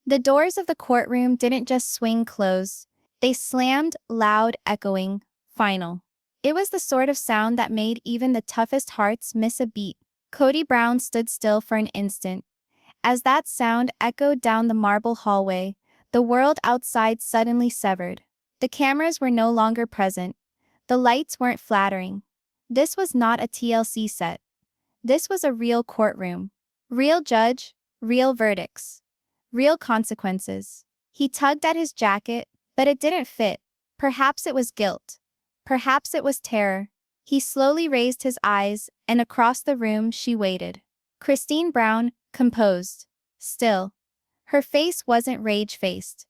The doors of the courtroom didn't just swing closed, they slammed, loud, echoing, final. It was the sort of sound that made even the toughest hearts miss a beat. Kody Brown stood still for an instant. As that sound echoed down the marble hallway, the world outside suddenly severed. The cameras were no longer present. The lights weren't flattering. This was not a TLC set. This was a real courtroom. Real judge, real verdicts. Real consequences. He tugged at his jacket, but it didn't fit. Perhaps it was guilt. Perhaps it was terror. He slowly raised his eyes, and across the room she waited. Christine Brown, composed. Still. Her face wasn't rage-faced.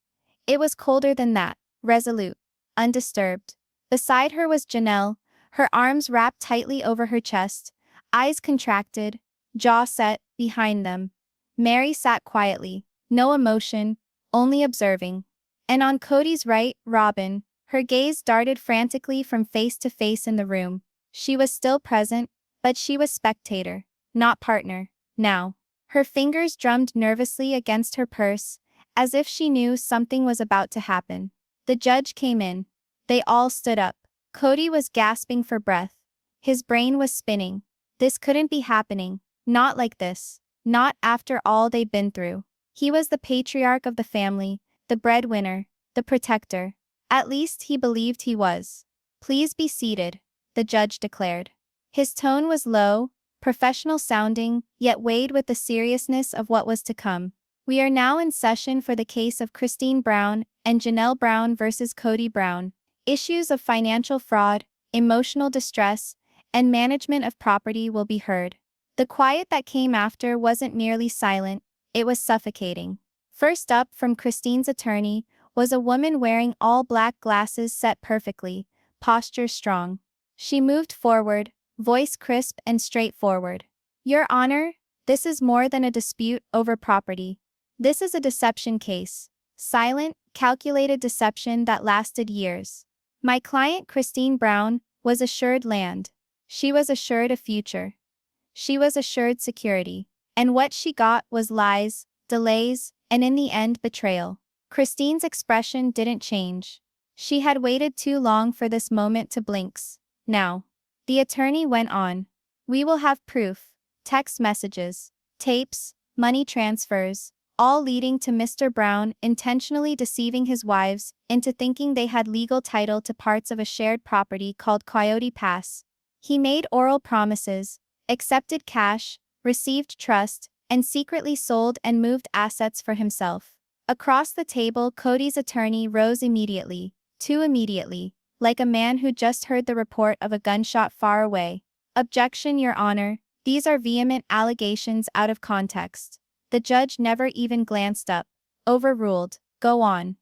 It was colder than that, resolute, undisturbed. Beside her was Janelle, her arms wrapped tightly over her chest, eyes contracted, jaw set, behind them. Mary sat quietly. No emotion, only observing. And on Kody's right, Robyn, her gaze darted frantically from face to face in the room. She was still present, but she was spectator, not partner, now. Her fingers drummed nervously against her purse, as if she knew something was about to happen. The judge came in. They all stood up. Kody was gasping for breath. His brain was spinning. This couldn't be happening. Not like this. Not after all they'd been through. He was the patriarch of the family, the breadwinner, the protector. At least he believed he was. Please be seated, the judge declared. His tone was low, professional sounding, yet weighed with the seriousness of what was to come. We are now in session for the case of Christine Brown and Janelle Brown versus Kody Brown. Issues of financial fraud, emotional distress, and management of property will be heard. The quiet that came after wasn't merely silent, it was suffocating. First up from Christine's attorney was a woman wearing all black glasses set perfectly, posture strong. She moved forward, voice crisp and straightforward. Your Honor, this is more than a dispute over property. This is a deception case. Silent, calculated deception that lasted years. My client Christine Brown was assured land. She was assured a future. She was assured security. And what she got was lies, delays, and in the end betrayal. Christine's expression didn't change. She had waited too long for this moment to blink. Now. The attorney went on. We will have proof, text messages, tapes, money transfers, all leading to Mr. Brown intentionally deceiving his wives into thinking they had legal title to parts of a shared property called Coyote Pass. He made oral promises, accepted cash, received trust, and secretly sold and moved assets for himself. Across the table, Kody's attorney rose immediately, too immediately, like a man who just heard the report of a gunshot far away. Objection, Your Honor, these are vehement allegations out of context. The judge never even glanced up. Overruled. Go on.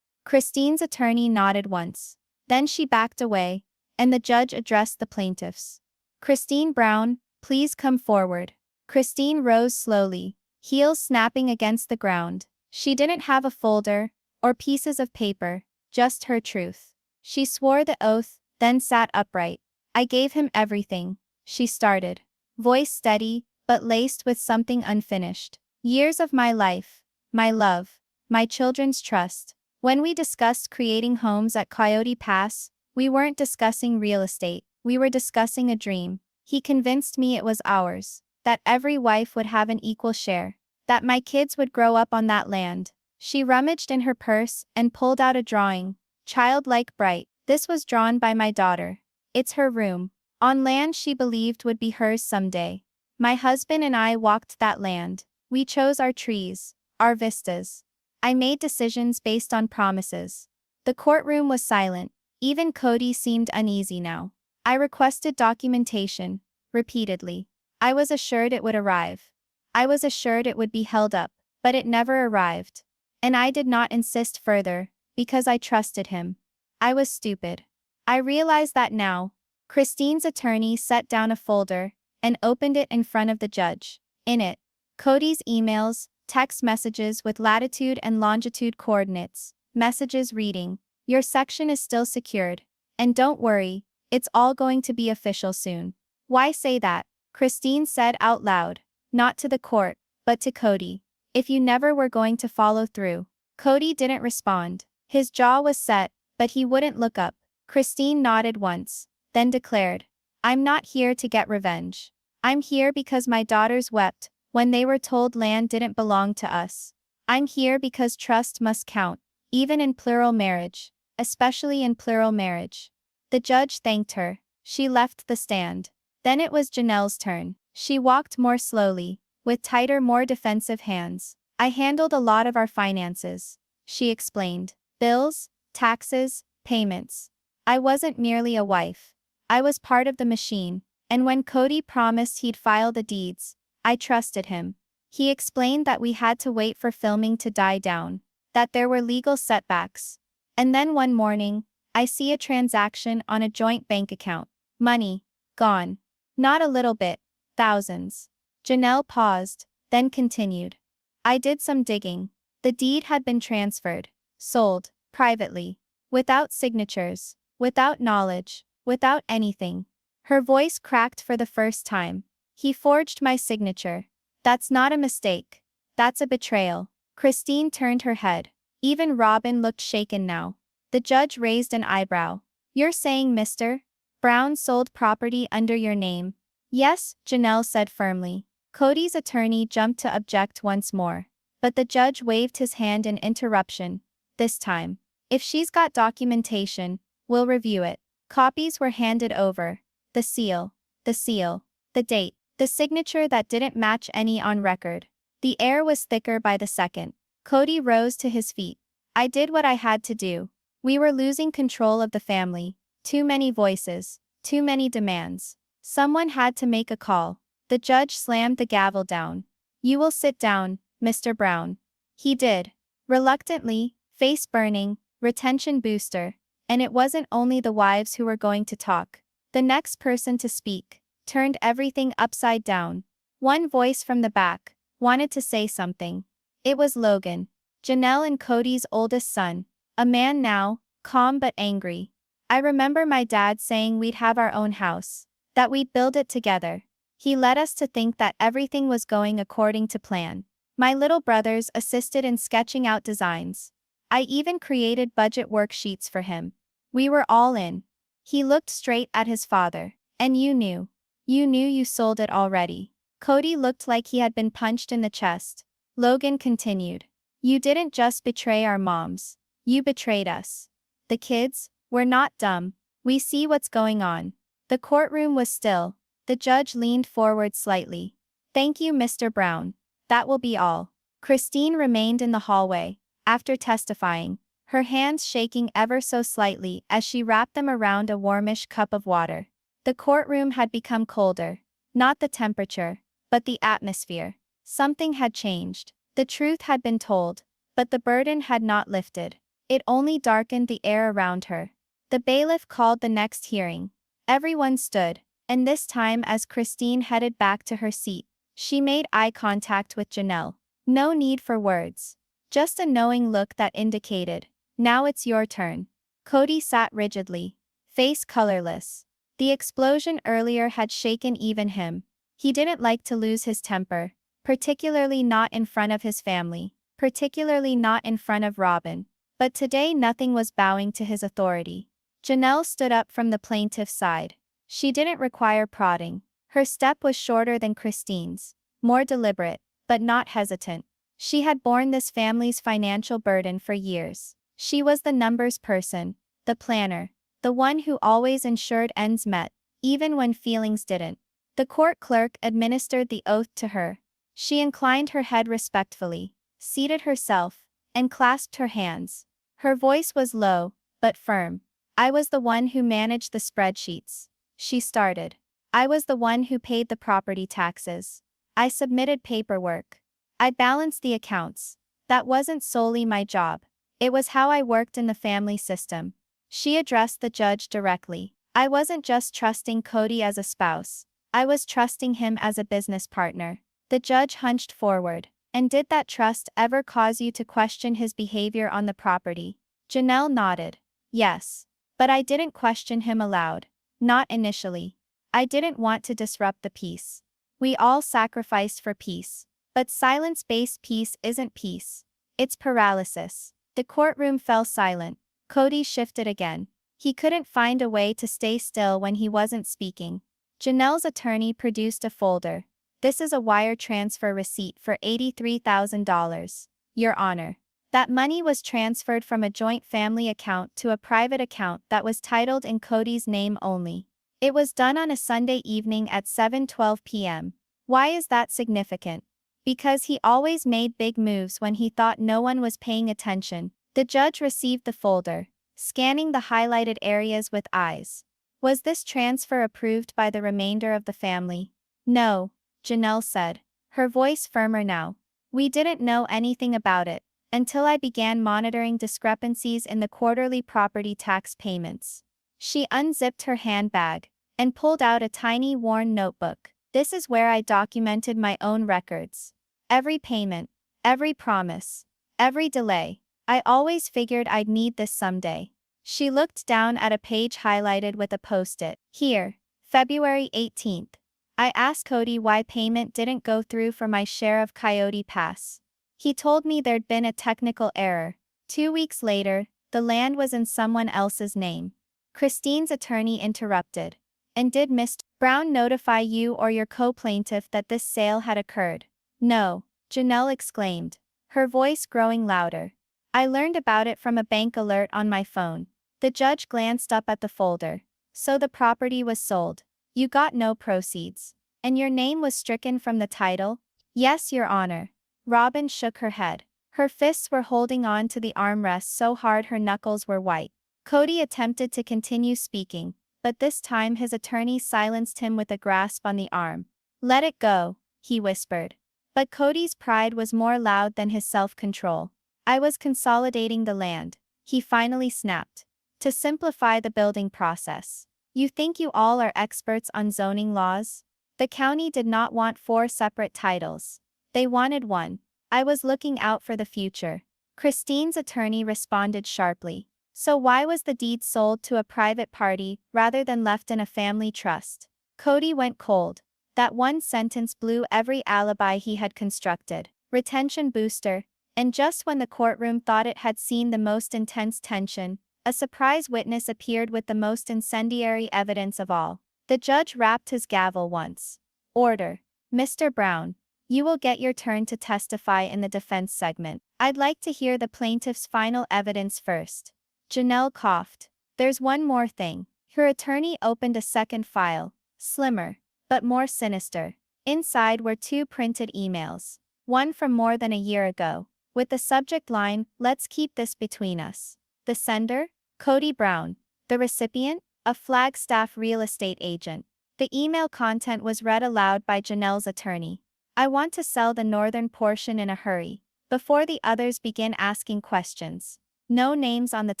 Christine's attorney nodded once. Then she backed away, and the judge addressed the plaintiffs. Christine Brown, please come forward. Christine rose slowly, heels snapping against the ground. She didn't have a folder or pieces of paper, just her truth. She swore the oath, then sat upright. I gave him everything, she started. Voice steady, but laced with something unfinished. Years of my life, my love, my children's trust. When we discussed creating homes at Coyote Pass, we weren't discussing real estate, we were discussing a dream. He convinced me it was ours. That every wife would have an equal share. That my kids would grow up on that land. She rummaged in her purse and pulled out a drawing. Childlike bright. This was drawn by my daughter. It's her room. On land she believed would be hers someday. My husband and I walked that land. We chose our trees, our vistas. I made decisions based on promises. The courtroom was silent. Even Kody seemed uneasy now. I requested documentation, repeatedly. I was assured it would arrive. I was assured it would be held up, but it never arrived. And I did not insist further, because I trusted him. I was stupid. I realize that now. Christine's attorney set down a folder and opened it in front of the judge. In it, Kody's emails, text messages with latitude and longitude coordinates, messages reading, your section is still secured. And don't worry, it's all going to be official soon. Why say that? Christine said out loud, not to the court, but to Kody. if you never were going to follow through. Kody didn't respond. His jaw was set, but he wouldn't look up. Christine nodded once, then declared, I'm not here to get revenge. I'm here because my daughters wept when they were told land didn't belong to us. I'm here because trust must count, even in plural marriage, especially in plural marriage. The judge thanked her. She left the stand. Then it was Janelle's turn. She walked more slowly, with tighter, more defensive hands. I handled a lot of our finances, she explained. Bills, taxes, payments. I wasn't merely a wife. I was part of the machine, and when Kody promised he'd file the deeds, I trusted him. He explained that we had to wait for filming to die down, that there were legal setbacks. And then one morning, I see a transaction on a joint bank account. Money, gone. Not a little bit, thousands. Janelle paused, then continued. I did some digging. The deed had been transferred, sold, privately, without signatures, without knowledge, without anything. Her voice cracked for the first time. He forged my signature. That's not a mistake. That's a betrayal. Christine turned her head. Even Robyn looked shaken now. The judge raised an eyebrow. You're saying Mr. Brown sold property under your name? Yes, Janelle said firmly. Kody's attorney jumped to object once more. But the judge waved his hand in interruption. This time. If she's got documentation, we'll review it. Copies were handed over. The seal, the date, the signature that didn't match any on record. The air was thicker by the second. Kody rose to his feet. I did what I had to do. We were losing control of the family. Too many voices, too many demands. Someone had to make a call. The judge slammed the gavel down. You will sit down, Mr. Brown. He did. Reluctantly, face burning, retention booster. And it wasn't only the wives who were going to talk. The next person to speak turned everything upside down. One voice from the back wanted to say something. It was Logan, Janelle and Kody's oldest son, a man now, calm but angry. I remember my dad saying we'd have our own house, that we'd build it together. He led us to think that everything was going according to plan. My little brothers assisted in sketching out designs. I even created budget worksheets for him. We were all in. He looked straight at his father. And you knew. You knew you sold it already. Kody looked like he had been punched in the chest. Logan continued. You didn't just betray our moms. You betrayed us. The kids, we're not dumb. We see what's going on. The courtroom was still. The judge leaned forward slightly. Thank you, Mr. Brown. That will be all. Christine remained in the hallway, after testifying, her hands shaking ever so slightly as she wrapped them around a warmish cup of water. The courtroom had become colder. Not the temperature, but the atmosphere. Something had changed. The truth had been told, but the burden had not lifted. It only darkened the air around her. The bailiff called the next hearing. Everyone stood, and this time as Christine headed back to her seat, she made eye contact with Janelle. No need for words. Just a knowing look that indicated, now it's your turn. Kody sat rigidly, face colorless. The explosion earlier had shaken even him. He didn't like to lose his temper, particularly not in front of his family, particularly not in front of Robyn. But today nothing was bowing to his authority. Janelle stood up from the plaintiff's side. She didn't require prodding. Her step was shorter than Christine's, more deliberate, but not hesitant. She had borne this family's financial burden for years. She was the numbers person, the planner, the one who always ensured ends met, even when feelings didn't. The court clerk administered the oath to her. She inclined her head respectfully, seated herself, and clasped her hands. Her voice was low, but firm. I was the one who managed the spreadsheets. She started. I was the one who paid the property taxes. I submitted paperwork. I balanced the accounts. That wasn't solely my job. It was how I worked in the family system. She addressed the judge directly. I wasn't just trusting Kody as a spouse. I was trusting him as a business partner. The judge hunched forward. And did that trust ever cause you to question his behavior on the property? Janelle nodded. Yes. But I didn't question him aloud. Not initially. I didn't want to disrupt the peace. We all sacrificed for peace. But silence-based peace isn't peace. It's paralysis. The courtroom fell silent. Kody shifted again. He couldn't find a way to stay still when he wasn't speaking. Janelle's attorney produced a folder. This is a wire transfer receipt for $83,000. Your Honor. That money was transferred from a joint family account to a private account that was titled in Kody's name only. It was done on a Sunday evening at 7:12 p.m. Why is that significant? Because he always made big moves when he thought no one was paying attention. The judge received the folder, scanning the highlighted areas with eyes. Was this transfer approved by the remainder of the family? No, Janelle said, her voice firmer now. We didn't know anything about it until I began monitoring discrepancies in the quarterly property tax payments. She unzipped her handbag and pulled out a tiny worn notebook. This is where I documented my own records. Every payment, every promise, every delay. I always figured I'd need this someday. She looked down at a page highlighted with a post-it. Here, February 18th. I asked Kody why payment didn't go through for my share of Coyote Pass. He told me there'd been a technical error. 2 weeks later, the land was in someone else's name. Christine's attorney interrupted. And did Mr. Brown notify you or your co-plaintiff that this sale had occurred? No, Janelle exclaimed, her voice growing louder. I learned about it from a bank alert on my phone. The judge glanced up at the folder. So the property was sold. You got no proceeds. And your name was stricken from the title? Yes, Your Honor. Robyn shook her head. Her fists were holding on to the armrest so hard her knuckles were white. Kody attempted to continue speaking, but this time his attorney silenced him with a grasp on the arm. Let it go, he whispered. But Kody's pride was more loud than his self-control. I was consolidating the land, he finally snapped. To simplify the building process. You think you all are experts on zoning laws? The county did not want 4 separate titles. They wanted one. I was looking out for the future. Christine's attorney responded sharply. So why was the deed sold to a private party rather than left in a family trust? Kody went cold. That one sentence blew every alibi he had constructed. Retention booster. And just when the courtroom thought it had seen the most intense tension, a surprise witness appeared with the most incendiary evidence of all. The judge rapped his gavel once. Order. Mr. Brown. You will get your turn to testify in the defense segment. I'd like to hear the plaintiff's final evidence first. Janelle coughed. There's one more thing. Her attorney opened a second file, slimmer, but more sinister. Inside were 2 printed emails. One from more than a year ago, with the subject line, "Let's keep this between us." The sender? Kody Brown. The recipient? A Flagstaff real estate agent. The email content was read aloud by Janelle's attorney. I want to sell the northern portion in a hurry, before the others begin asking questions. No names on the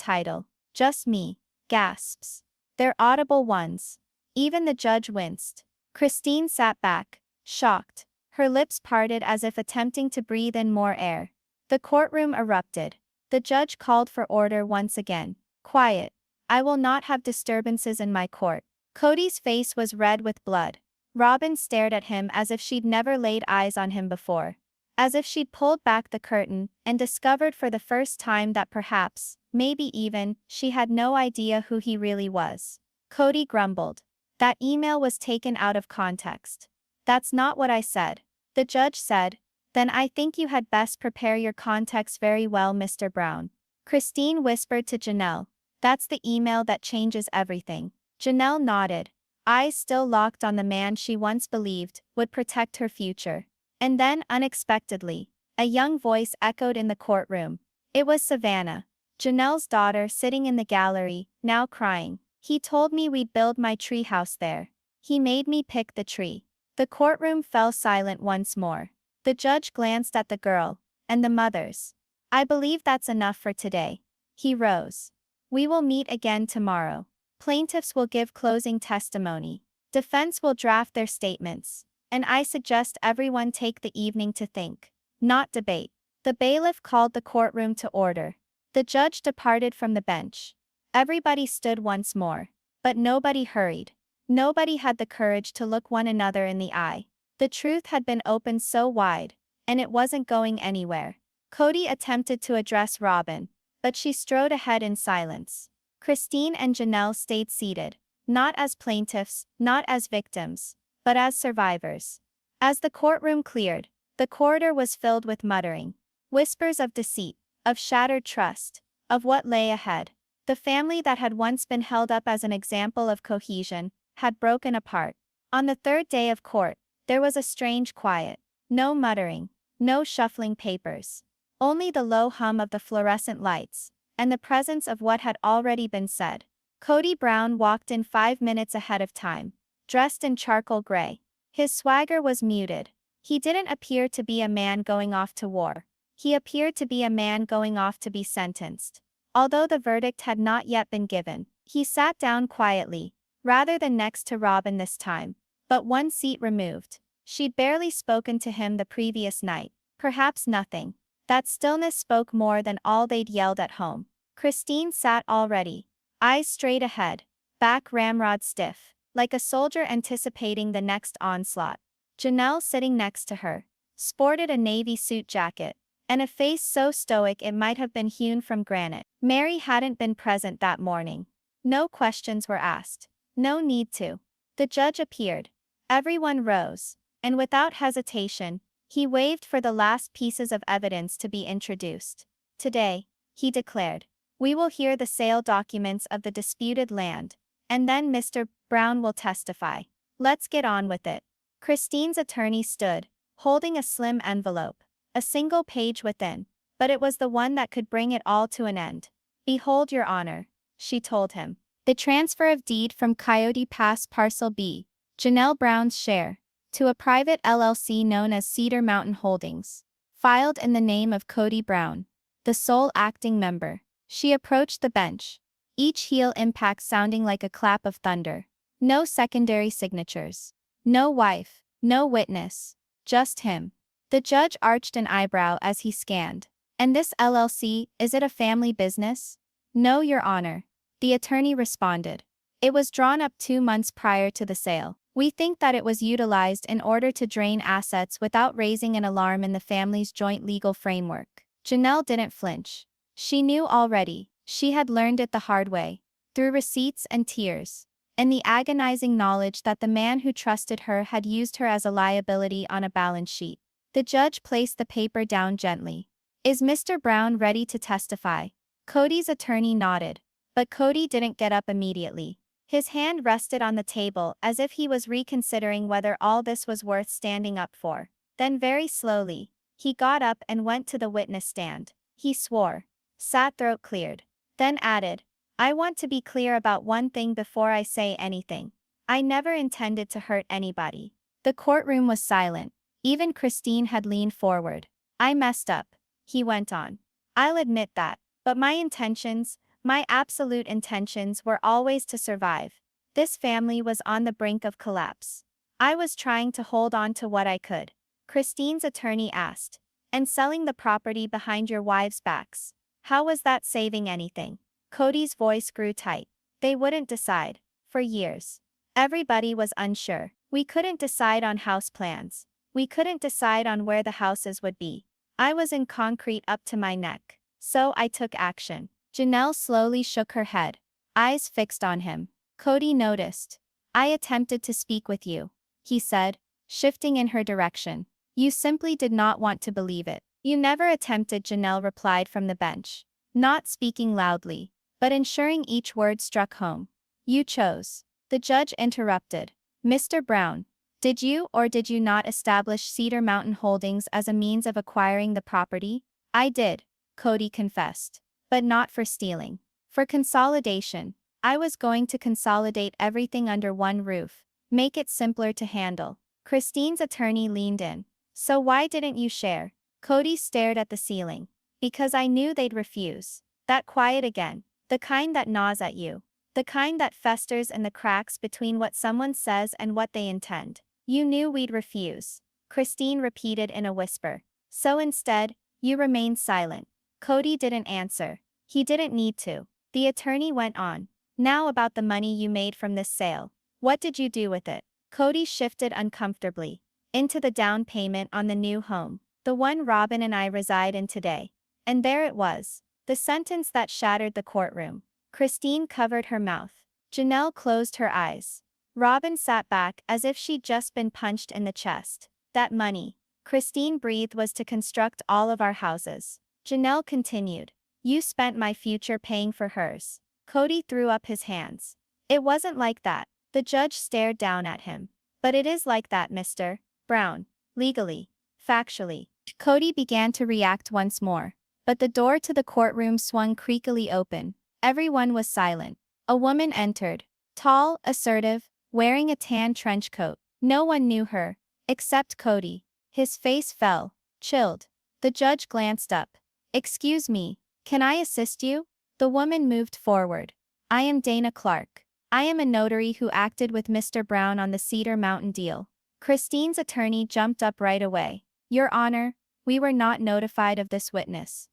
title, just me. Gasps. They're audible ones. Even the judge winced. Christine sat back, shocked, her lips parted as if attempting to breathe in more air. The courtroom erupted. The judge called for order once again. Quiet. I will not have disturbances in my court. Kody's face was red with blood. Robyn stared at him as if she'd never laid eyes on him before. As if she'd pulled back the curtain and discovered for the first time that perhaps, maybe even, she had no idea who he really was. Kody grumbled. That email was taken out of context. That's not what I said. The judge said. Then I think you had best prepare your context very well, Mr. Brown. Christine whispered to Janelle. That's the email that changes everything. Janelle nodded, eyes still locked on the man she once believed would protect her future. And then, unexpectedly, a young voice echoed in the courtroom. It was Savannah, Janelle's daughter, sitting in the gallery, now crying. He told me we'd build my treehouse there. He made me pick the tree. The courtroom fell silent once more. The judge glanced at the girl, and the mothers. I believe that's enough for today. He rose. We will meet again tomorrow. Plaintiffs will give closing testimony. Defense will draft their statements. And I suggest everyone take the evening to think, not debate. The bailiff called the courtroom to order. The judge departed from the bench. Everybody stood once more. But nobody hurried. Nobody had the courage to look one another in the eye. The truth had been opened so wide, and it wasn't going anywhere. Kody attempted to address Robyn, but she strode ahead in silence. Christine and Janelle stayed seated, not as plaintiffs, not as victims, but as survivors. As the courtroom cleared, the corridor was filled with muttering, whispers of deceit, of shattered trust, of what lay ahead. The family that had once been held up as an example of cohesion had broken apart. On the third day of court, there was a strange quiet. No muttering, no shuffling papers. Only the low hum of the fluorescent lights, and the presence of what had already been said. Kody Brown walked in 5 minutes ahead of time, dressed in charcoal gray. His swagger was muted. He didn't appear to be a man going off to war. He appeared to be a man going off to be sentenced. Although the verdict had not yet been given, he sat down quietly, rather than next to Robyn this time, but one seat removed. She'd barely spoken to him the previous night. Perhaps nothing. That stillness spoke more than all they'd yelled at home. Christine sat already, eyes straight ahead, back ramrod stiff, like a soldier anticipating the next onslaught. Janelle, sitting next to her, sported a navy suit jacket, and a face so stoic it might have been hewn from granite. Mary hadn't been present that morning. No questions were asked. No need to. The judge appeared. Everyone rose, and without hesitation, he waved for the last pieces of evidence to be introduced. Today, he declared, we will hear the sale documents of the disputed land, and then Mr. Brown will testify. Let's get on with it. Christine's attorney stood, holding a slim envelope, a single page within, but it was the one that could bring it all to an end. Behold, Your Honor, she told him. The transfer of deed from Coyote Pass Parcel B, Janelle Brown's share, to a private LLC known as Cedar Mountain Holdings, filed in the name of Kody Brown, the sole acting member. She approached the bench, each heel impact sounding like a clap of thunder. No secondary signatures. No wife, no witness, just him. The judge arched an eyebrow as he scanned. And this LLC, is it a family business? No, Your Honor, the attorney responded. It was drawn up 2 months prior to the sale. We think that it was utilized in order to drain assets without raising an alarm in the family's joint legal framework. Janelle didn't flinch. She knew already. She had learned it the hard way, through receipts and tears, and the agonizing knowledge that the man who trusted her had used her as a liability on a balance sheet. The judge placed the paper down gently. Is Mr. Brown ready to testify? Kody's attorney nodded, but Kody didn't get up immediately. His hand rested on the table as if he was reconsidering whether all this was worth standing up for. Then very slowly, he got up and went to the witness stand. He swore, sat throat cleared, then added, I want to be clear about one thing before I say anything. I never intended to hurt anybody. The courtroom was silent. Even Christine had leaned forward. I messed up, he went on. I'll admit that, but my intentions, my absolute intentions were always to survive. This family was on the brink of collapse. I was trying to hold on to what I could. Christine's attorney asked. And selling the property behind your wives' backs. How was that saving anything? Kody's voice grew tight. They wouldn't decide. For years. Everybody was unsure. We couldn't decide on house plans. We couldn't decide on where the houses would be. I was in concrete up to my neck. So I took action. Janelle slowly shook her head, eyes fixed on him. Kody noticed. I attempted to speak with you, he said, shifting in her direction. You simply did not want to believe it. You never attempted, Janelle replied from the bench, not speaking loudly, but ensuring each word struck home. You chose. The judge interrupted. Mr. Brown, did you or did you not establish Cedar Mountain Holdings as a means of acquiring the property? I did, Kody confessed. But not for stealing. For consolidation. I was going to consolidate everything under one roof, make it simpler to handle. Christine's attorney leaned in. So why didn't you share? Kody stared at the ceiling. Because I knew they'd refuse. That quiet again. The kind that gnaws at you. The kind that festers in the cracks between what someone says and what they intend. You knew we'd refuse. Christine repeated in a whisper. So instead, you remained silent. Kody didn't answer. He didn't need to. The attorney went on. Now about the money you made from this sale. What did you do with it? Kody shifted uncomfortably. Into the down payment on the new home. the one Robyn and I reside in today. And there it was, the sentence that shattered the courtroom. Christine covered her mouth. Janelle closed her eyes. Robyn sat back as if she'd just been punched in the chest. That money, Christine breathed, was to construct all of our houses. Janelle continued. You spent my future paying for hers. Kody threw up his hands. It wasn't like that. The judge stared down at him. But it is like that, Mr. Brown. Legally. Factually. Kody began to react once more. But the door to the courtroom swung creakily open. Everyone was silent. A woman entered. Tall, assertive, wearing a tan trench coat. No one knew her, except Kody. His face fell, chilled. The judge glanced up. Excuse me, can I assist you? The woman moved forward. I am Dana Clark. I am a notary who acted with Mr. Brown on the Cedar Mountain deal. Christine's attorney jumped up right away. Your Honor, we were not notified of this witness.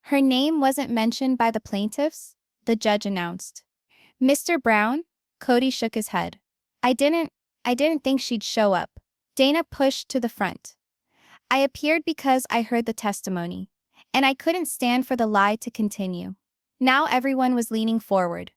Her name wasn't mentioned by the plaintiffs, the judge announced. Mr. Brown? Kody shook his head. I didn't think she'd show up. Dana pushed to the front. I appeared because I heard the testimony, and I couldn't stand for the lie to continue. Now everyone was leaning forward.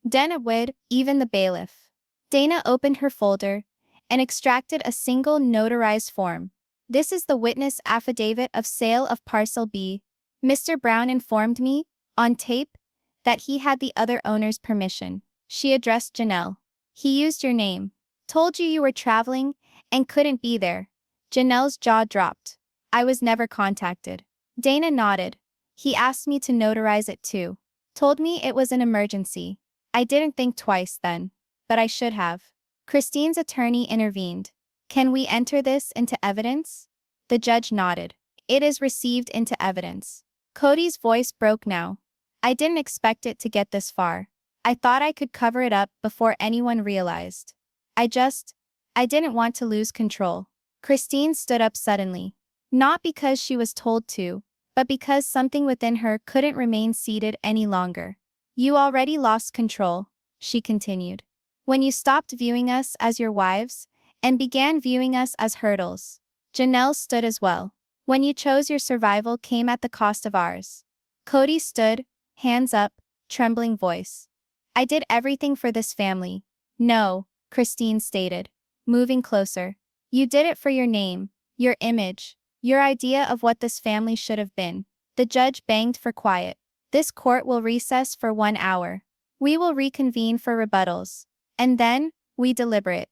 Dana would, even the bailiff. Dana opened her folder and extracted a single notarized form. This is the witness affidavit of sale of parcel B. Mr. Brown informed me, on tape, that he had the other owner's permission. She addressed Janelle. He used your name. Told you were traveling and couldn't be there. Janelle's jaw dropped. I was never contacted. Dana nodded. He asked me to notarize it too. Told me it was an emergency. I didn't think twice then. But I should have. Christine's attorney intervened. Can we enter this into evidence? The judge nodded. It is received into evidence. Kody's voice broke now. I didn't expect it to get this far. I thought I could cover it up before anyone realized. I didn't want to lose control. Christine stood up suddenly. Not because she was told to, but because something within her couldn't remain seated any longer. You already lost control, she continued. When you stopped viewing us as your wives and began viewing us as hurdles. Janelle stood as well. When you chose your survival came at the cost of ours. Kody stood, hands up, trembling voice. I did everything for this family. No, Christine stated, moving closer. You did it for your name, your image, your idea of what this family should have been. The judge banged for quiet. This court will recess for 1 hour. We will reconvene for rebuttals. And then, we deliberate.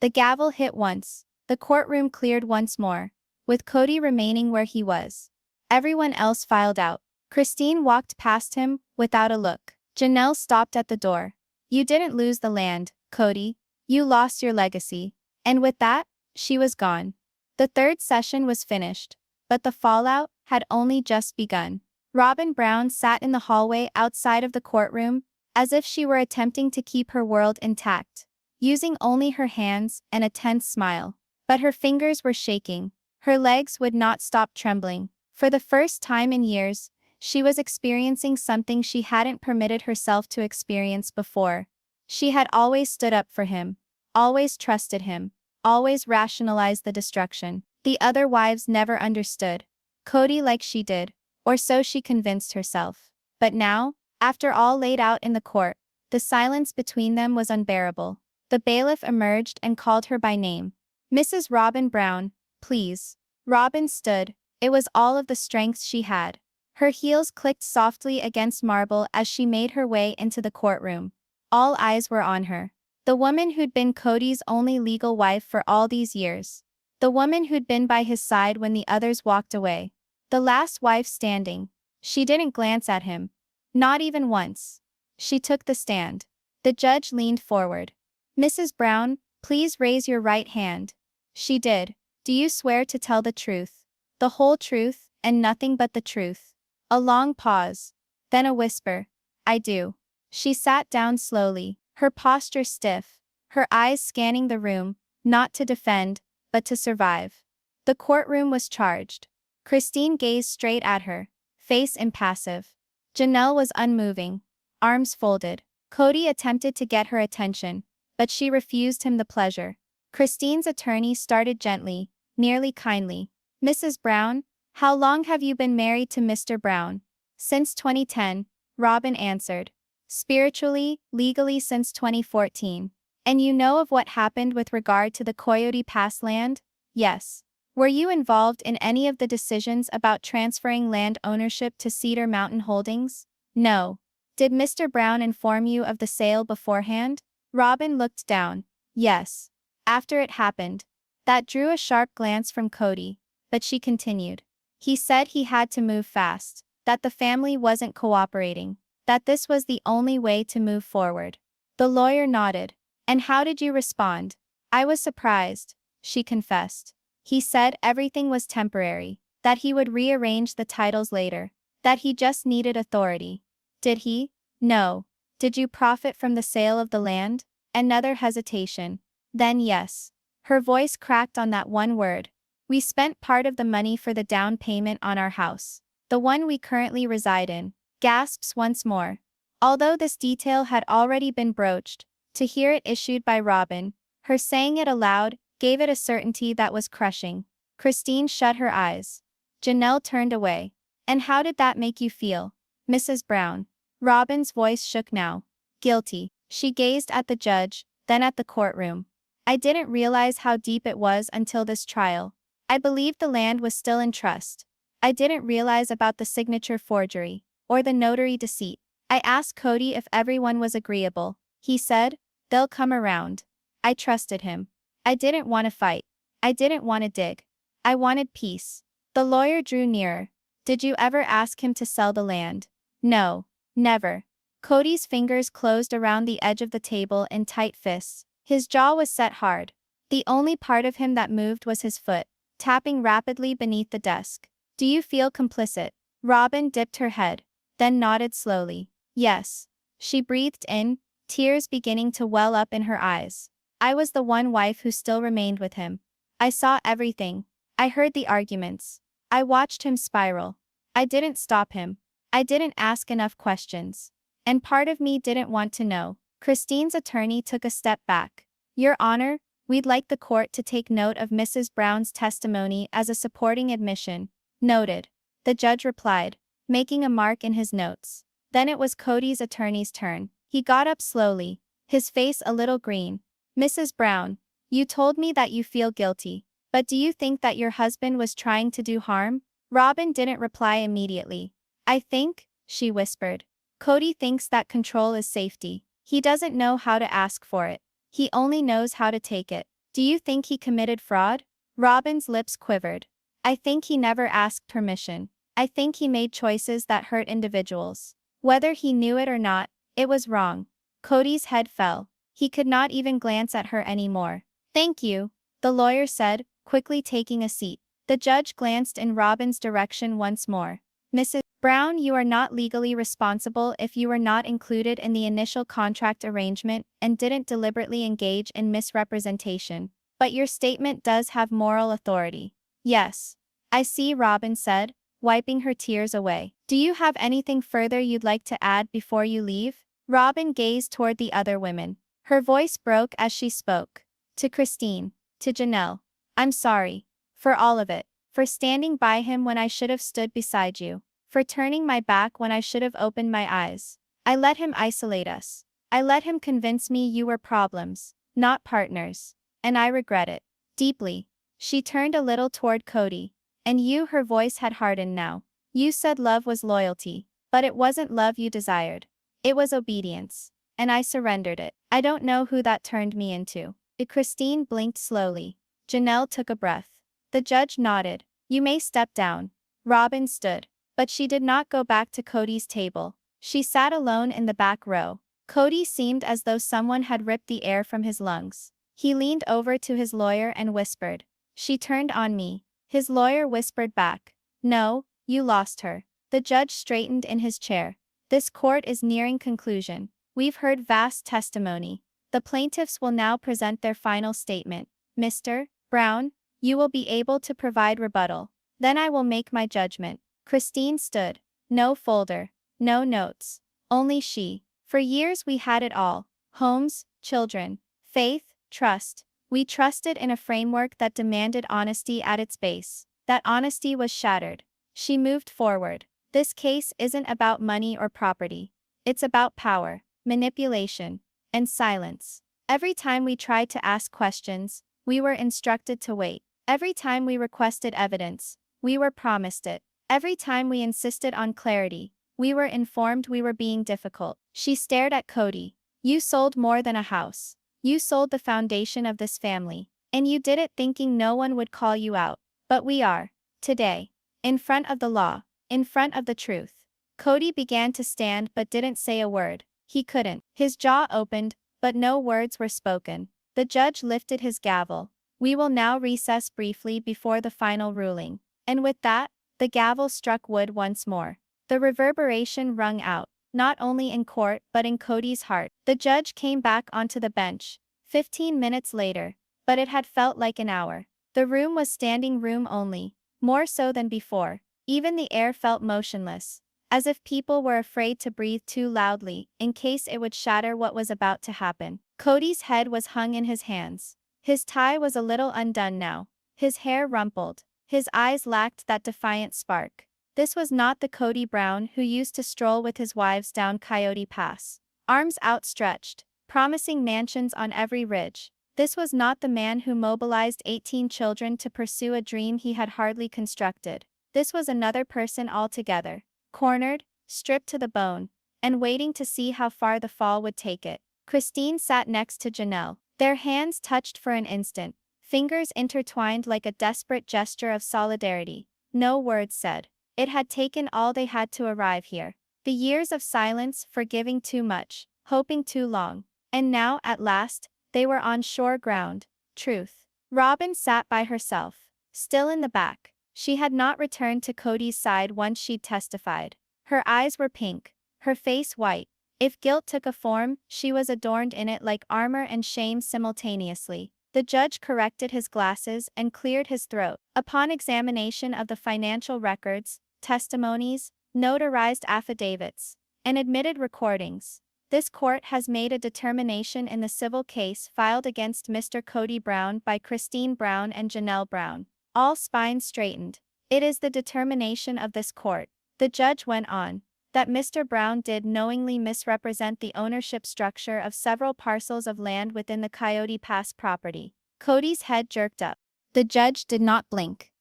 The gavel hit once. The courtroom cleared once more, with Kody remaining where he was. Everyone else filed out. Christine walked past him, without a look. Janelle stopped at the door. You didn't lose the land, Kody. You lost your legacy. And with that, she was gone. The third session was finished, but the fallout had only just begun. Robyn Brown sat in the hallway outside of the courtroom, as if she were attempting to keep her world intact, using only her hands and a tense smile. But her fingers were shaking. Her legs would not stop trembling. For the first time in years, she was experiencing something she hadn't permitted herself to experience before. She had always stood up for him, always trusted him, always rationalized the destruction. The other wives never understood Kody like she did, or so she convinced herself. But now, after all laid out in the court, the silence between them was unbearable. The bailiff emerged and called her by name. Mrs. Robyn Brown, please. Robyn stood. It was all of the strength she had. Her heels clicked softly against marble as she made her way into the courtroom. All eyes were on her. The woman who'd been Kody's only legal wife for all these years. The woman who'd been by his side when the others walked away. The last wife standing. She didn't glance at him. Not even once. She took the stand. The judge leaned forward. Mrs. Brown, please raise your right hand. She did. Do you swear to tell the truth? The whole truth, and nothing but the truth? A long pause. Then a whisper. I do. She sat down slowly, her posture stiff, her eyes scanning the room, not to defend, but to survive. The courtroom was charged. Christine gazed straight at her, face impassive. Janelle was unmoving, arms folded. Kody attempted to get her attention, but she refused him the pleasure. Christine's attorney started gently, nearly kindly. Mrs. Brown, How long have you been married to Mr. Brown? Since 2010, Robyn answered. Spiritually, legally since 2014. And you know of what happened with regard to the Coyote Pass land? Yes. Were you involved in any of the decisions about transferring land ownership to Cedar Mountain Holdings? No. Did Mr. Brown inform you of the sale beforehand? Robyn looked down. Yes. After it happened. That drew a sharp glance from Kody, but she continued. He said he had to move fast, that the family wasn't cooperating, that this was the only way to move forward. The lawyer nodded. And how did you respond? I was surprised, she confessed. He said everything was temporary, that he would rearrange the titles later, that he just needed authority. Did he? No. Did you profit from the sale of the land? Another hesitation. Then yes. Her voice cracked on that one word. We spent part of the money for the down payment on our house. The one we currently reside in. Gasps once more. Although this detail had already been broached, to hear it issued by Robyn, her saying it aloud, gave it a certainty that was crushing. Christine shut her eyes. Janelle turned away. And how did that make you feel, Mrs. Brown? Robyn's voice shook now. Guilty. She gazed at the judge, then at the courtroom. I didn't realize how deep it was until this trial. I believed the land was still in trust. I didn't realize about the signature forgery, or the notary deceit. I asked Kody if everyone was agreeable. He said, they'll come around. I trusted him. I didn't want to fight. I didn't want to dig. I wanted peace. The lawyer drew nearer. Did you ever ask him to sell the land? No. Never. Kody's fingers closed around the edge of the table in tight fists. His jaw was set hard. The only part of him that moved was his foot, tapping rapidly beneath the desk. Do you feel complicit? Robyn dipped her head, then nodded slowly. Yes. She breathed in, tears beginning to well up in her eyes. I was the one wife who still remained with him. I saw everything. I heard the arguments. I watched him spiral. I didn't stop him. I didn't ask enough questions. And part of me didn't want to know. Christine's attorney took a step back. Your Honor, we'd like the court to take note of Mrs. Brown's testimony as a supporting admission. Noted. The judge replied, making a mark in his notes. Then it was Kody's attorney's turn. He got up slowly, his face a little green. Mrs. Brown, you told me that you feel guilty. But do you think that your husband was trying to do harm? Robyn didn't reply immediately. I think, she whispered. Kody thinks that control is safety. He doesn't know how to ask for it. He only knows how to take it. Do you think he committed fraud? Robyn's lips quivered. I think he never asked permission. I think he made choices that hurt individuals. Whether he knew it or not, it was wrong. Kody's head fell. He could not even glance at her anymore. Thank you, the lawyer said, quickly taking a seat. The judge glanced in Robyn's direction once more. Mrs. Brown, you are not legally responsible if you were not included in the initial contract arrangement and didn't deliberately engage in misrepresentation. But your statement does have moral authority. Yes. I see, Robyn said, wiping her tears away. Do you have anything further you'd like to add before you leave? Robyn gazed toward the other women. Her voice broke as she spoke. To Christine. To Janelle. I'm sorry. For all of it. For standing by him when I should have stood beside you. For turning my back when I should have opened my eyes. I let him isolate us. I let him convince me you were problems, not partners. And I regret it. Deeply. She turned a little toward Kody. And you, her voice had hardened now. You said love was loyalty. But it wasn't love you desired. It was obedience. And I surrendered it. I don't know who that turned me into. Christine blinked slowly. Janelle took a breath. The judge nodded. You may step down. Robyn stood. But she did not go back to Kody's table. She sat alone in the back row. Kody seemed as though someone had ripped the air from his lungs. He leaned over to his lawyer and whispered. She turned on me. His lawyer whispered back. No, you lost her. The judge straightened in his chair. This court is nearing conclusion. We've heard vast testimony. The plaintiffs will now present their final statement. Mr. Brown, you will be able to provide rebuttal. Then I will make my judgment. Christine stood. No folder. No notes. Only she. For years we had it all. Homes, children, faith, trust. We trusted in a framework that demanded honesty at its base. That honesty was shattered. She moved forward. This case isn't about money or property. It's about power, manipulation, and silence. Every time we tried to ask questions, we were instructed to wait. Every time we requested evidence, we were promised it. Every time we insisted on clarity, we were informed we were being difficult. She stared at Kody. You sold more than a house. You sold the foundation of this family. And you did it thinking no one would call you out. But we are. Today. In front of the law. In front of the truth. Kody began to stand but didn't say a word. He couldn't. His jaw opened, but no words were spoken. The judge lifted his gavel. We will now recess briefly before the final ruling. And with that, the gavel struck wood once more. The reverberation rung out, not only in court but in Kody's heart. The judge came back onto the bench. 15 minutes later. But it had felt like an hour. The room was standing room only. More so than before. Even the air felt motionless. As if people were afraid to breathe too loudly, in case it would shatter what was about to happen. Kody's head was hung in his hands. His tie was a little undone now. His hair rumpled. His eyes lacked that defiant spark. This was not the Kody Brown who used to stroll with his wives down Coyote Pass. Arms outstretched, promising mansions on every ridge. This was not the man who mobilized 18 children to pursue a dream he had hardly constructed. This was another person altogether. Cornered, stripped to the bone, and waiting to see how far the fall would take it. Christine sat next to Janelle. Their hands touched for an instant, fingers intertwined like a desperate gesture of solidarity. No words said. It had taken all they had to arrive here. The years of silence, forgiving too much, hoping too long. And now, at last, they were on sure ground. Truth. Robyn sat by herself, still in the back. She had not returned to Kody's side once she'd testified. Her eyes were pink, her face white. If guilt took a form, she was adorned in it like armor and shame simultaneously. The judge corrected his glasses and cleared his throat. Upon examination of the financial records, testimonies, notarized affidavits, and admitted recordings, this court has made a determination in the civil case filed against Mr. Kody Brown by Christine Brown and Janelle Brown. All spines straightened. It is the determination of this court, the judge went on, that Mr. Brown did knowingly misrepresent the ownership structure of several parcels of land within the Coyote Pass property. Kody's head jerked up. The judge did not blink.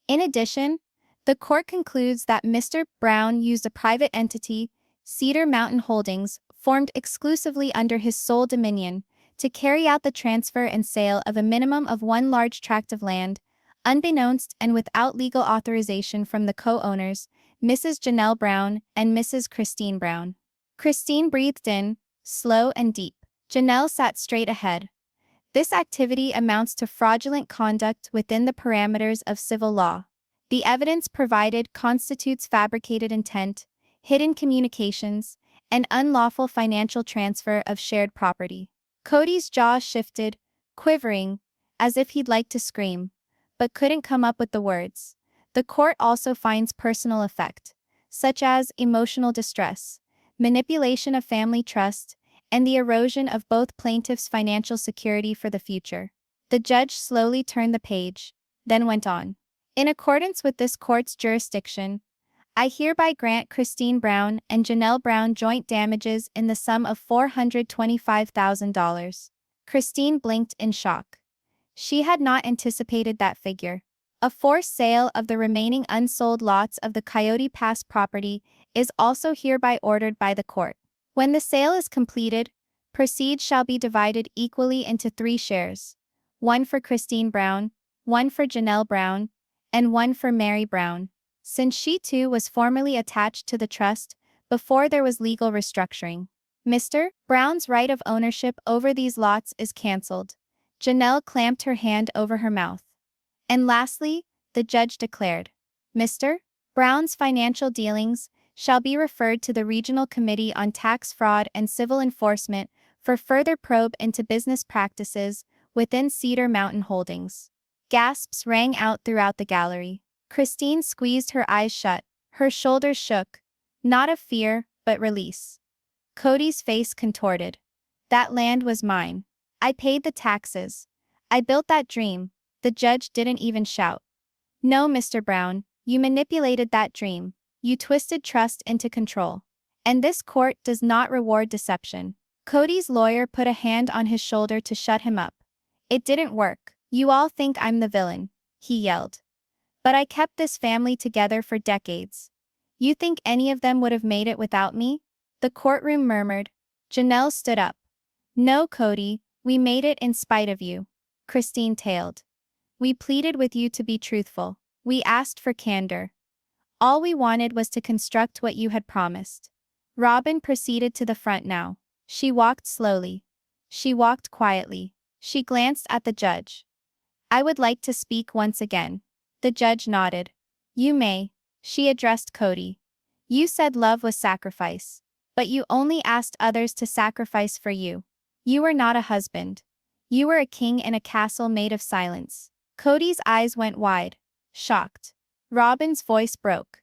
In addition, the court concludes that Mr. Brown used a private entity, Cedar Mountain Holdings, formed exclusively under his sole dominion, to carry out the transfer and sale of a minimum of one large tract of land, unbeknownst and without legal authorization from the co-owners, Mrs. Janelle Brown and Mrs. Christine Brown. Christine breathed in, slow and deep. Janelle sat straight ahead. This activity amounts to fraudulent conduct within the parameters of civil law. The evidence provided constitutes fabricated intent, hidden communications, and unlawful financial transfer of shared property. Kody's jaw shifted, quivering, as if he'd like to scream, but couldn't come up with the words. The court also finds personal effect, such as emotional distress, manipulation of family trust, and the erosion of both plaintiffs' financial security for the future. The judge slowly turned the page, then went on. In accordance with this court's jurisdiction, I hereby grant Christine Brown and Janelle Brown joint damages in the sum of $425,000. Christine blinked in shock. She had not anticipated that figure. A forced sale of the remaining unsold lots of the Coyote Pass property is also hereby ordered by the court. When the sale is completed, proceeds shall be divided equally into 3 shares, one for Christine Brown, one for Janelle Brown, and one for Mary Brown. Since she too was formally attached to the trust before there was legal restructuring, Mr. Brown's right of ownership over these lots is cancelled. Janelle clamped her hand over her mouth. And lastly, the judge declared, Mr. Brown's financial dealings shall be referred to the Regional Committee on Tax Fraud and Civil Enforcement for further probe into business practices within Cedar Mountain Holdings. Gasps rang out throughout the gallery. Christine squeezed her eyes shut, her shoulders shook, not of fear, but release. Kody's face contorted. That land was mine. I paid the taxes. I built that dream. The judge didn't even shout. No, Mr. Brown, You manipulated that dream. You twisted trust into control. And this court does not reward deception. Kody's lawyer put a hand on his shoulder to shut him up. It didn't work. You all think I'm the villain, he yelled. But I kept this family together for decades. You think any of them would have made it without me? The courtroom murmured. Janelle stood up. No, Kody, we made it in spite of you. Christine tailed. We pleaded with you to be truthful. We asked for candor. All we wanted was to construct what you had promised. Robyn proceeded to the front now. She walked slowly. She walked quietly. She glanced at the judge. I would like to speak once again. The judge nodded. You may. She addressed Kody. You said love was sacrifice. But you only asked others to sacrifice for you. You were not a husband. You were a king in a castle made of silence. Kody's eyes went wide. Shocked. Robyn's voice broke.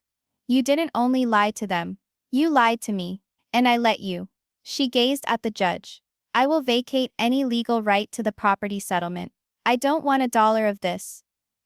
You didn't only lie to them. You lied to me. And I let you. She gazed at the judge. I will vacate any legal right to the property settlement. I don't want $1 of this.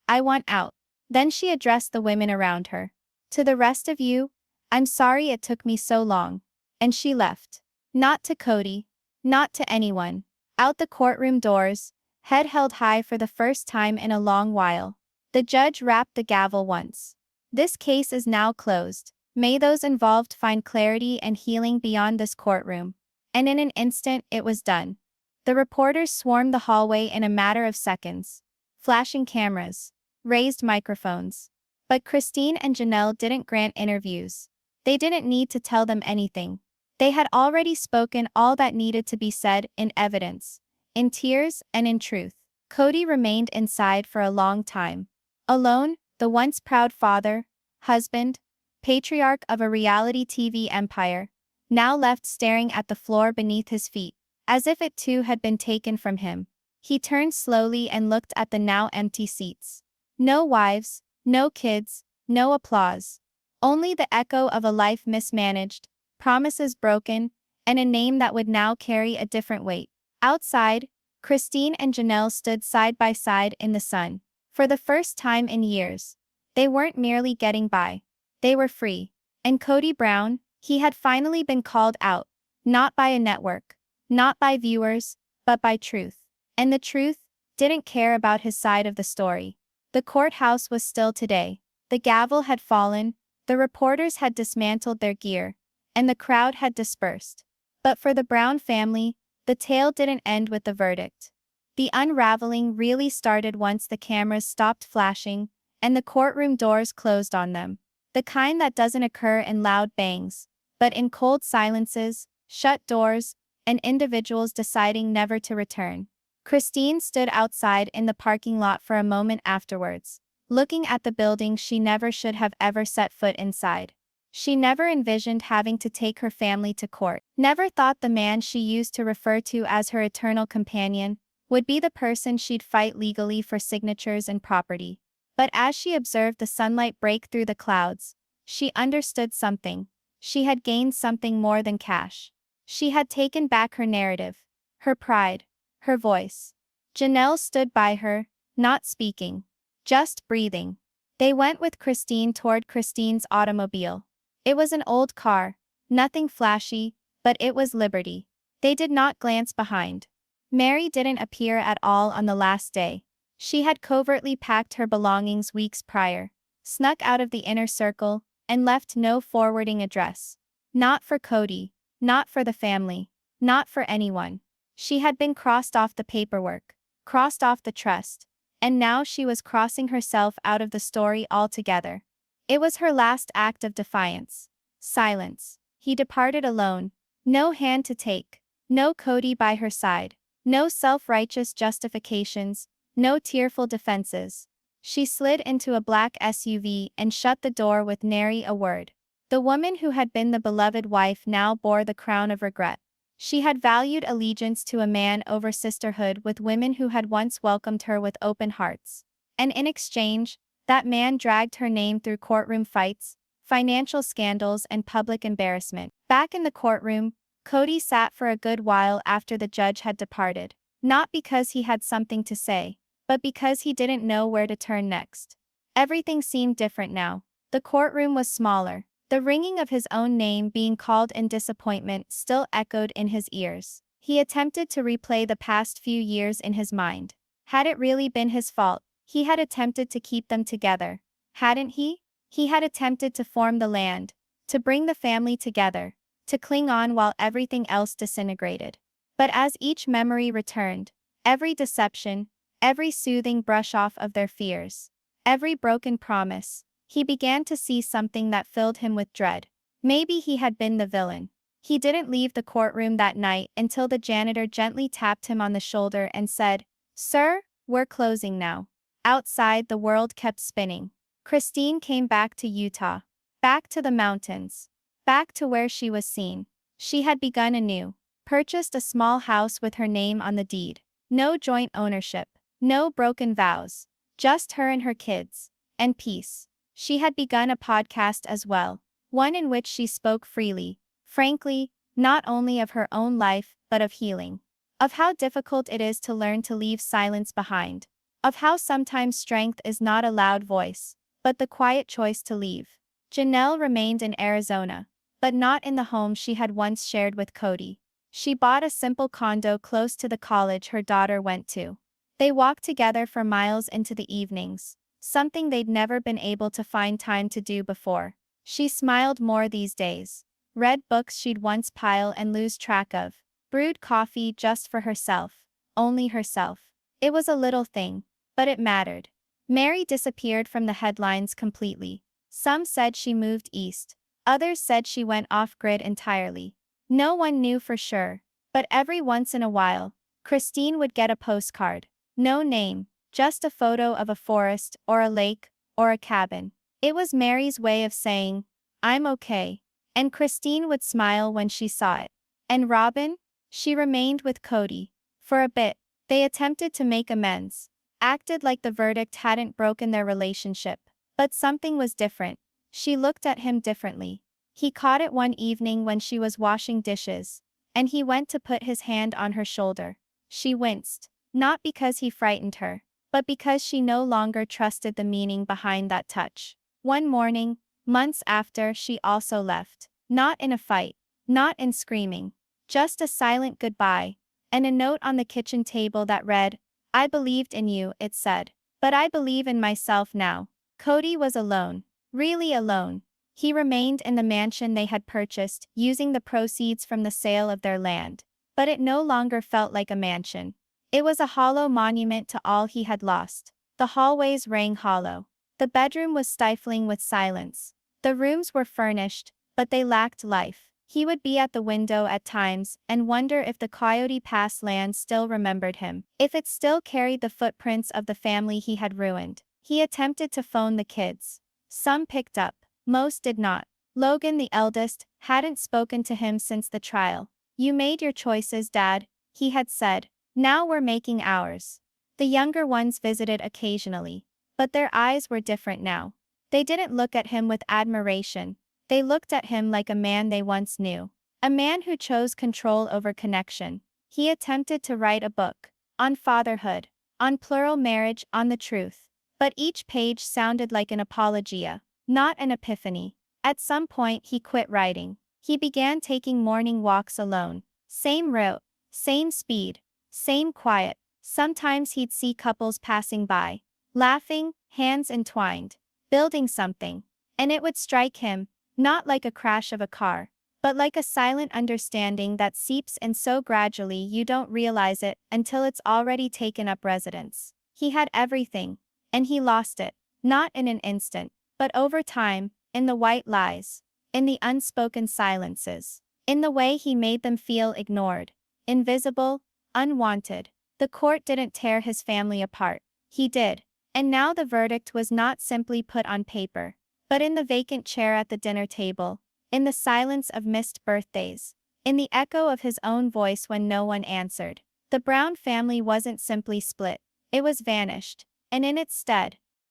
I want out. Then she addressed the women around her. To the rest of you, I'm sorry it took me so long. And she left. Not to Kody. Not to anyone. Out the courtroom doors, head held high for the first time in a long while. The judge rapped the gavel once. This case is now closed. May those involved find clarity and healing beyond this courtroom. And in an instant, it was done. The reporters swarmed the hallway in a matter of seconds. Flashing cameras. Raised microphones. But Christine and Janelle didn't grant interviews. They didn't need to tell them anything. They had already spoken all that needed to be said in evidence, in tears and in truth. Kody remained inside for a long time. Alone, the once proud father, husband, patriarch of a reality TV empire, now left staring at the floor beneath his feet, as if it too had been taken from him. He turned slowly and looked at the now empty seats. No wives, no kids, no applause. Only the echo of a life mismanaged, promises broken, and a name that would now carry a different weight. Outside, Christine and Janelle stood side by side in the sun. For the first time in years, they weren't merely getting by. They were free. And Kody Brown, he had finally been called out, not by a network, not by viewers, but by truth. And the truth didn't care about his side of the story. The courthouse was still today. The gavel had fallen, the reporters had dismantled their gear, and the crowd had dispersed. But for the Brown family, the tale didn't end with the verdict. The unraveling really started once the cameras stopped flashing and the courtroom doors closed on them. The kind that doesn't occur in loud bangs, but in cold silences, shut doors, and individuals deciding never to return. Christine stood outside in the parking lot for a moment afterwards, looking at the building she never should have ever set foot inside. She never envisioned having to take her family to court, never thought the man she used to refer to as her eternal companion would be the person she'd fight legally for signatures and property. But as she observed the sunlight break through the clouds, she understood something. She had gained something more than cash. She had taken back her narrative, her pride, her voice. Janelle stood by her, not speaking, just breathing. They went with Christine toward Christine's automobile. It was an old car, nothing flashy, but it was liberty. They did not glance behind. Mary didn't appear at all on the last day. She had covertly packed her belongings weeks prior, snuck out of the inner circle, and left no forwarding address. Not for Kody, not for the family, not for anyone. She had been crossed off the paperwork, crossed off the trust, and now she was crossing herself out of the story altogether. It was her last act of defiance. Silence. He departed alone. No hand to take. No Kody by her side. No self-righteous justifications. No tearful defenses. She slid into a black SUV and shut the door with nary a word. The woman who had been the beloved wife now bore the crown of regret. She had valued allegiance to a man over sisterhood with women who had once welcomed her with open hearts. And in exchange, that man dragged her name through courtroom fights, financial scandals, and public embarrassment. Back in the courtroom, Kody sat for a good while after the judge had departed. Not because he had something to say, but because he didn't know where to turn next. Everything seemed different now. The courtroom was smaller. The ringing of his own name being called in disappointment still echoed in his ears. He attempted to replay the past few years in his mind. Had it really been his fault? He had attempted to keep them together. Hadn't he? He had attempted to form the land, to bring the family together, to cling on while everything else disintegrated. But as each memory returned, every deception, every soothing brush off of their fears, every broken promise, he began to see something that filled him with dread. Maybe he had been the villain. He didn't leave the courtroom that night until the janitor gently tapped him on the shoulder and said, "Sir, we're closing now." Outside, the world kept spinning. Christine came back to Utah. Back to the mountains. Back to where she was seen. She had begun anew. Purchased a small house with her name on the deed. No joint ownership. No broken vows. Just her and her kids. And peace. She had begun a podcast as well. One in which she spoke freely, frankly, not only of her own life but of healing. Of how difficult it is to learn to leave silence behind. Of how sometimes strength is not a loud voice, but the quiet choice to leave. Janelle remained in Arizona, but not in the home she had once shared with Kody. She bought a simple condo close to the college her daughter went to. They walked together for miles into the evenings, something they'd never been able to find time to do before. She smiled more these days. Read books she'd once pile and lose track of. Brewed coffee just for herself. Only herself. It was a little thing, but it mattered. Mary disappeared from the headlines completely. Some said she moved east. Others said she went off-grid entirely. No one knew for sure, but every once in a while, Christine would get a postcard. No name, just a photo of a forest or a lake or a cabin. It was Mary's way of saying, "I'm okay." And Christine would smile when she saw it. And Robyn? She remained with Kody. For a bit, they attempted to make amends. Acted like the verdict hadn't broken their relationship. But something was different. She looked at him differently. He caught it one evening when she was washing dishes, and he went to put his hand on her shoulder. She winced, not because he frightened her, but because she no longer trusted the meaning behind that touch. One morning, months after, she also left. Not in a fight, not in screaming, just a silent goodbye, and a note on the kitchen table that read, "I believed in you," it said. "But I believe in myself now." Kody was alone. Really alone. He remained in the mansion they had purchased, using the proceeds from the sale of their land. But it no longer felt like a mansion. It was a hollow monument to all he had lost. The hallways rang hollow. The bedroom was stifling with silence. The rooms were furnished, but they lacked life. He would be at the window at times and wonder if the Coyote Pass land still remembered him, if it still carried the footprints of the family he had ruined. He attempted to phone the kids. Some picked up. Most did not. Logan, the eldest, hadn't spoken to him since the trial. "You made your choices, Dad," he had said. "Now we're making ours." The younger ones visited occasionally. But their eyes were different now. They didn't look at him with admiration. They looked at him like a man they once knew. A man who chose control over connection. He attempted to write a book. On fatherhood. On plural marriage, on the truth. But each page sounded like an apologia, not an epiphany. At some point he quit writing. He began taking morning walks alone. Same route, same speed, same quiet. Sometimes he'd see couples passing by, laughing, hands entwined, building something. And it would strike him, not like a crash of a car, but like a silent understanding that seeps in so gradually you don't realize it until it's already taken up residence. He had everything. And he lost it, not in an instant, but over time, in the white lies, in the unspoken silences, in the way he made them feel ignored, invisible, unwanted. The court didn't tear his family apart. He did. And now the verdict was not simply put on paper, but in the vacant chair at the dinner table, in the silence of missed birthdays, in the echo of his own voice when no one answered. The Brown family wasn't simply split. It was vanished. And in its stead,